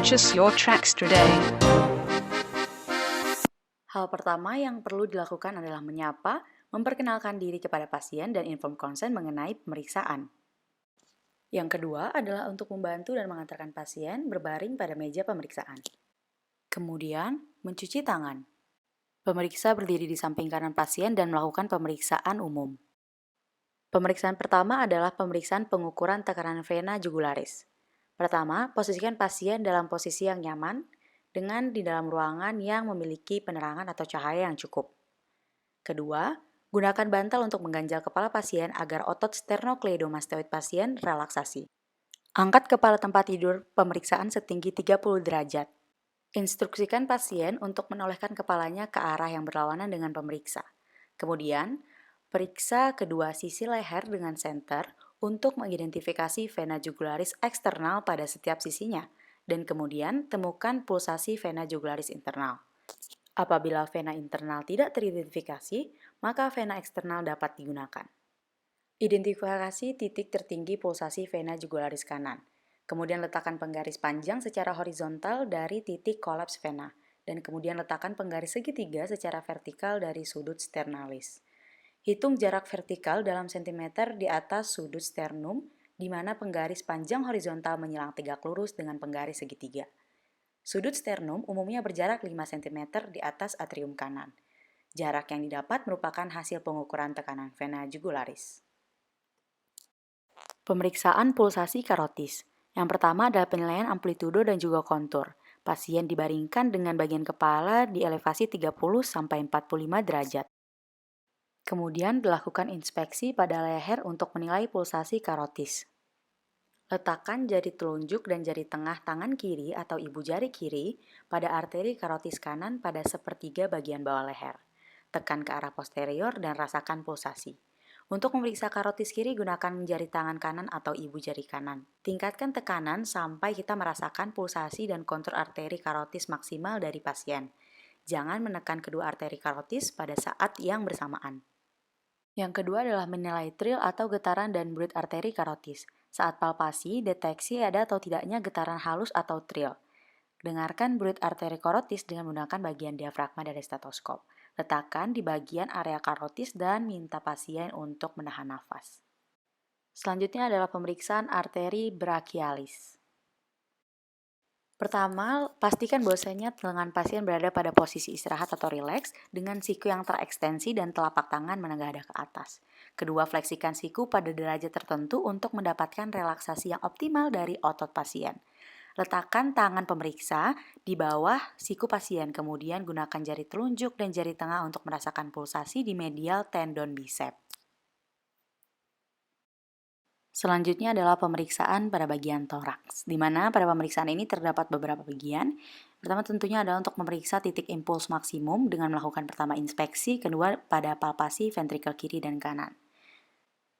Purchase your tracks today. Hal pertama yang perlu dilakukan adalah menyapa, memperkenalkan diri kepada pasien, dan inform consent mengenai pemeriksaan. Yang kedua adalah untuk membantu dan mengantarkan pasien berbaring pada meja pemeriksaan. Kemudian, mencuci tangan. Pemeriksa berdiri di samping kanan pasien dan melakukan pemeriksaan umum. Pemeriksaan pertama adalah pemeriksaan pengukuran tekanan vena jugularis. Pertama, posisikan pasien dalam posisi yang nyaman dengan di dalam ruangan yang memiliki penerangan atau cahaya yang cukup. Kedua, gunakan bantal untuk mengganjal kepala pasien agar otot sternocleidomastoid pasien relaksasi. Angkat kepala tempat tidur pemeriksaan setinggi 30 derajat. Instruksikan pasien untuk menolehkan kepalanya ke arah yang berlawanan dengan pemeriksa. Kemudian, periksa kedua sisi leher dengan senter untuk mengidentifikasi vena jugularis eksternal pada setiap sisinya, dan kemudian temukan pulsasi vena jugularis internal. Apabila vena internal tidak teridentifikasi, maka vena eksternal dapat digunakan. Identifikasi titik tertinggi pulsasi vena jugularis kanan. Kemudian letakkan penggaris panjang secara horizontal dari titik kolaps vena, dan kemudian letakkan penggaris segitiga secara vertikal dari sudut sternalis. Hitung jarak vertikal dalam sentimeter di atas sudut sternum, di mana penggaris panjang horizontal menyilang tegak lurus dengan penggaris segitiga. Sudut sternum umumnya berjarak 5 cm di atas atrium kanan. Jarak yang didapat merupakan hasil pengukuran tekanan vena jugularis. Pemeriksaan pulsasi karotis. Yang pertama adalah penilaian amplitudo dan juga kontur. Pasien dibaringkan dengan bagian kepala di elevasi 30-45 derajat. Kemudian dilakukan inspeksi pada leher untuk menilai pulsasi karotis. Letakkan jari telunjuk dan jari tengah tangan kiri atau ibu jari kiri pada arteri karotis kanan pada sepertiga bagian bawah leher. Tekan ke arah posterior dan rasakan pulsasi. Untuk memeriksa karotis kiri, gunakan jari tangan kanan atau ibu jari kanan. Tingkatkan tekanan sampai kita merasakan pulsasi dan kontur arteri karotis maksimal dari pasien. Jangan menekan kedua arteri karotis pada saat yang bersamaan. Yang kedua adalah menilai trill atau getaran dan bruit arteri karotis. Saat palpasi, deteksi ada atau tidaknya getaran halus atau trill. Dengarkan bruit arteri karotis dengan menggunakan bagian diafragma dari stetoskop. Letakkan di bagian area karotis dan minta pasien untuk menahan nafas. Selanjutnya adalah pemeriksaan arteri brachialis. Pertama, pastikan bahwasanya lengan pasien berada pada posisi istirahat atau rileks dengan siku yang terekstensi dan telapak tangan menengadah ke atas. Kedua, fleksikan siku pada derajat tertentu untuk mendapatkan relaksasi yang optimal dari otot pasien. Letakkan tangan pemeriksa di bawah siku pasien, kemudian gunakan jari telunjuk dan jari tengah untuk merasakan pulsasi di medial tendon bicep. Selanjutnya adalah pemeriksaan pada bagian toraks, di mana pada pemeriksaan ini terdapat beberapa bagian. Pertama tentunya adalah untuk memeriksa titik impuls maksimum dengan melakukan pertama inspeksi, kedua pada palpasi ventrikel kiri dan kanan.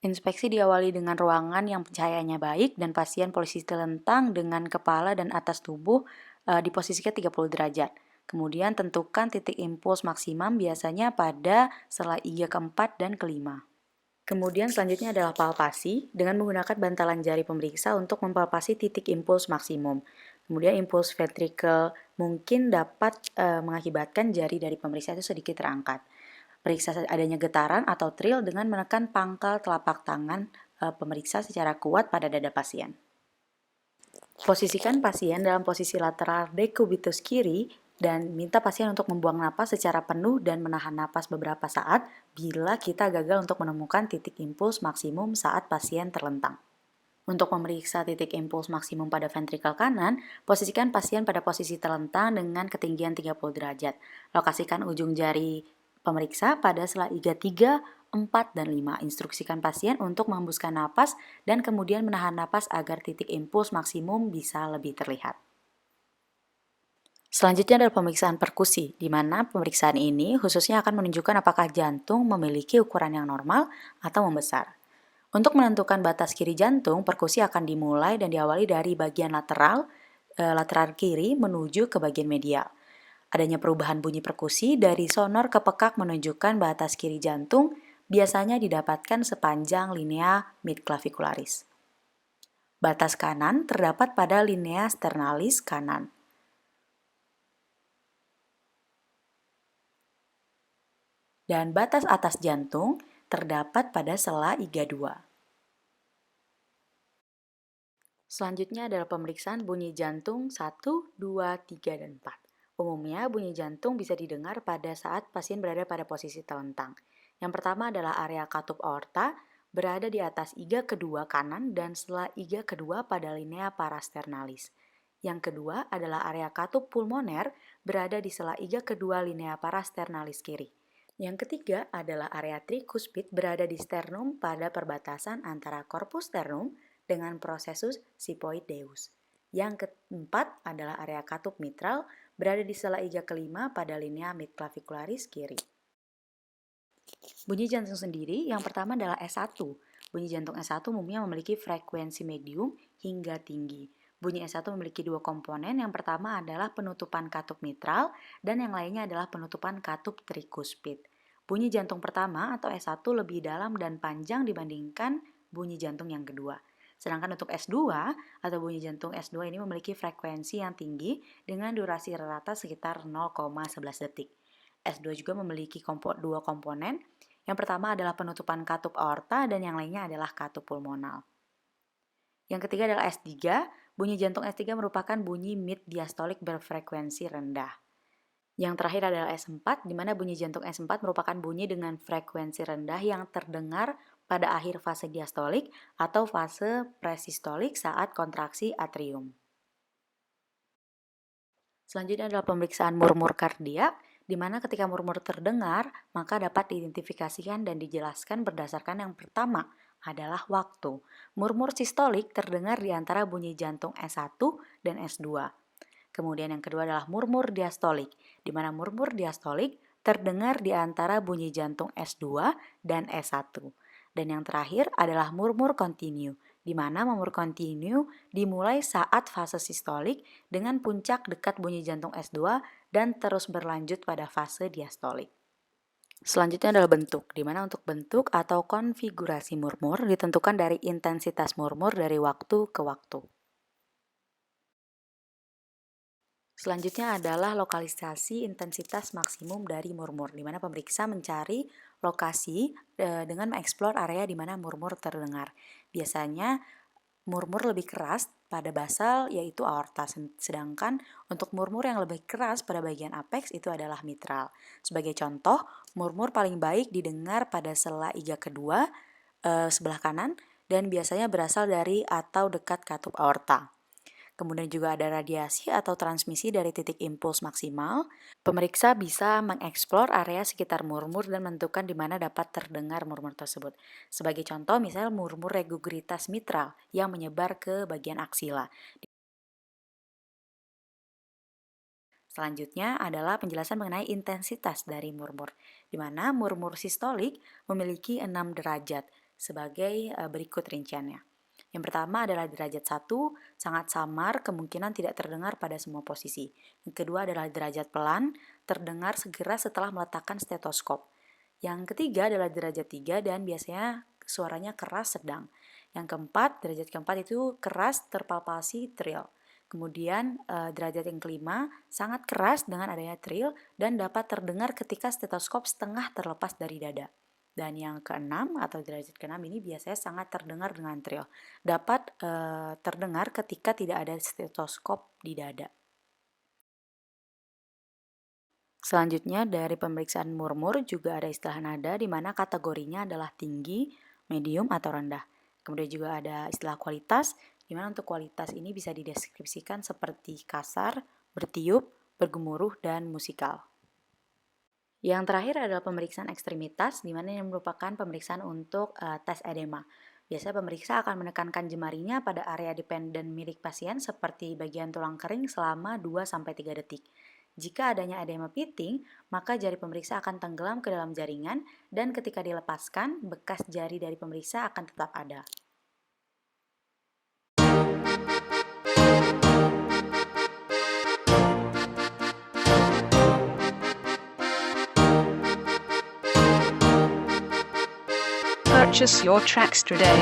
Inspeksi diawali dengan ruangan yang cahayanya baik dan pasien posisi telentang dengan kepala dan atas tubuh diposisikan 30 derajat. Kemudian tentukan titik impuls maksimum biasanya pada sela iga keempat dan kelima. Kemudian selanjutnya adalah palpasi dengan menggunakan bantalan jari pemeriksa untuk mempalpasi titik impuls maksimum. Kemudian impuls ventrikel mungkin dapat mengakibatkan jari dari pemeriksa itu sedikit terangkat. Periksa adanya getaran atau trill dengan menekan pangkal telapak tangan pemeriksa secara kuat pada dada pasien. Posisikan pasien dalam posisi lateral decubitus kiri dan minta pasien untuk membuang napas secara penuh dan menahan napas beberapa saat bila kita gagal untuk menemukan titik impuls maksimum saat pasien terlentang. Untuk memeriksa titik impuls maksimum pada ventrikel kanan, posisikan pasien pada posisi terlentang dengan ketinggian 30 derajat. Lokasikan ujung jari pemeriksa pada sela iga 3, 4, dan 5. Instruksikan pasien untuk menghembuskan napas dan kemudian menahan napas agar titik impuls maksimum bisa lebih terlihat. Selanjutnya adalah pemeriksaan perkusi, di mana pemeriksaan ini khususnya akan menunjukkan apakah jantung memiliki ukuran yang normal atau membesar. Untuk menentukan batas kiri jantung, perkusi akan dimulai dan diawali dari bagian lateral kiri menuju ke bagian medial. Adanya perubahan bunyi perkusi dari sonor ke pekak menunjukkan batas kiri jantung biasanya didapatkan sepanjang linea midclavicularis. Batas kanan terdapat pada linea sternalis kanan. Dan batas atas jantung terdapat pada sela iga 2. Selanjutnya adalah pemeriksaan bunyi jantung 1, 2, 3, dan 4. Umumnya, bunyi jantung bisa didengar pada saat pasien berada pada posisi telentang. Yang pertama adalah area katup aorta, berada di atas iga kedua kanan dan sela iga kedua pada linea parasternalis. Yang kedua adalah area katup pulmoner, berada di sela iga kedua linea parasternalis kiri. Yang ketiga adalah area trikuspid, berada di sternum pada perbatasan antara corpus sternum dengan processus xiphoideus. Yang keempat adalah area katup mitral, berada di sela iga kelima pada linea midclavicularis kiri. Bunyi jantung sendiri yang pertama adalah S1. Bunyi jantung S1 umumnya memiliki frekuensi medium hingga tinggi. Bunyi S1 memiliki dua komponen, yang pertama adalah penutupan katup mitral dan yang lainnya adalah penutupan katup trikuspid. Bunyi jantung pertama atau S1 lebih dalam dan panjang dibandingkan bunyi jantung yang kedua. Sedangkan untuk S2 atau bunyi jantung S2 ini memiliki frekuensi yang tinggi dengan durasi rata sekitar 0,11 detik. S2 juga memiliki dua komponen. Yang pertama adalah penutupan katup aorta dan yang lainnya adalah katup pulmonal. Yang ketiga adalah S3. Bunyi jantung S3 merupakan bunyi mid diastolik berfrekuensi rendah. Yang terakhir adalah S4, di mana bunyi jantung S4 merupakan bunyi dengan frekuensi rendah yang terdengar pada akhir fase diastolik atau fase presistolik saat kontraksi atrium. Selanjutnya adalah pemeriksaan murmur kardiak, di mana ketika murmur terdengar, maka dapat diidentifikasikan dan dijelaskan berdasarkan yang pertama adalah waktu. Murmur sistolik terdengar di antara bunyi jantung S1 dan S2. Kemudian yang kedua adalah murmur diastolik, di mana murmur diastolik terdengar di antara bunyi jantung S2 dan S1. Dan yang terakhir adalah murmur kontinu, di mana murmur kontinu dimulai saat fase sistolik dengan puncak dekat bunyi jantung S2 dan terus berlanjut pada fase diastolik. Selanjutnya adalah bentuk, di mana untuk bentuk atau konfigurasi murmur ditentukan dari intensitas murmur dari waktu ke waktu. Selanjutnya adalah lokalisasi intensitas maksimum dari murmur, di mana pemeriksa mencari lokasi dengan mengeksplor area di mana murmur terdengar. Biasanya murmur lebih keras pada basal yaitu aorta, sedangkan untuk murmur yang lebih keras pada bagian apex itu adalah mitral. Sebagai contoh, murmur paling baik didengar pada sela iga kedua sebelah kanan dan biasanya berasal dari atau dekat katup aorta. Kemudian juga ada radiasi atau transmisi dari titik impuls maksimal. Pemeriksa bisa mengeksplor area sekitar murmur dan menentukan di mana dapat terdengar murmur tersebut. Sebagai contoh, misal murmur regurgitas mitral yang menyebar ke bagian aksila. Selanjutnya adalah penjelasan mengenai intensitas dari murmur, di mana murmur sistolik memiliki 6 derajat sebagai berikut rinciannya. Yang pertama adalah derajat 1, sangat samar, kemungkinan tidak terdengar pada semua posisi. Yang kedua adalah derajat pelan, terdengar segera setelah meletakkan stetoskop. Yang ketiga adalah derajat 3 dan biasanya suaranya keras sedang. Yang keempat, derajat keempat itu keras, terpalpasi, trill. Kemudian derajat yang kelima, sangat keras dengan adanya trill dan dapat terdengar ketika stetoskop setengah terlepas dari dada. Dan yang keenam atau derajat keenam ini biasanya sangat terdengar dengan trill. Dapat terdengar ketika tidak ada stetoskop di dada. Selanjutnya dari pemeriksaan murmur juga ada istilah nada di mana kategorinya adalah tinggi, medium, atau rendah. Kemudian juga ada istilah kualitas, di mana untuk kualitas ini bisa dideskripsikan seperti kasar, bertiup, bergemuruh, dan musikal. Yang terakhir adalah pemeriksaan ekstremitas, di mana yang merupakan pemeriksaan untuk tes edema. Biasanya pemeriksa akan menekankan jemarinya pada area dependen milik pasien seperti bagian tulang kering selama 2-3 detik. Jika adanya edema pitting, maka jari pemeriksa akan tenggelam ke dalam jaringan dan ketika dilepaskan, bekas jari dari pemeriksa akan tetap ada. Purchase your tracks today.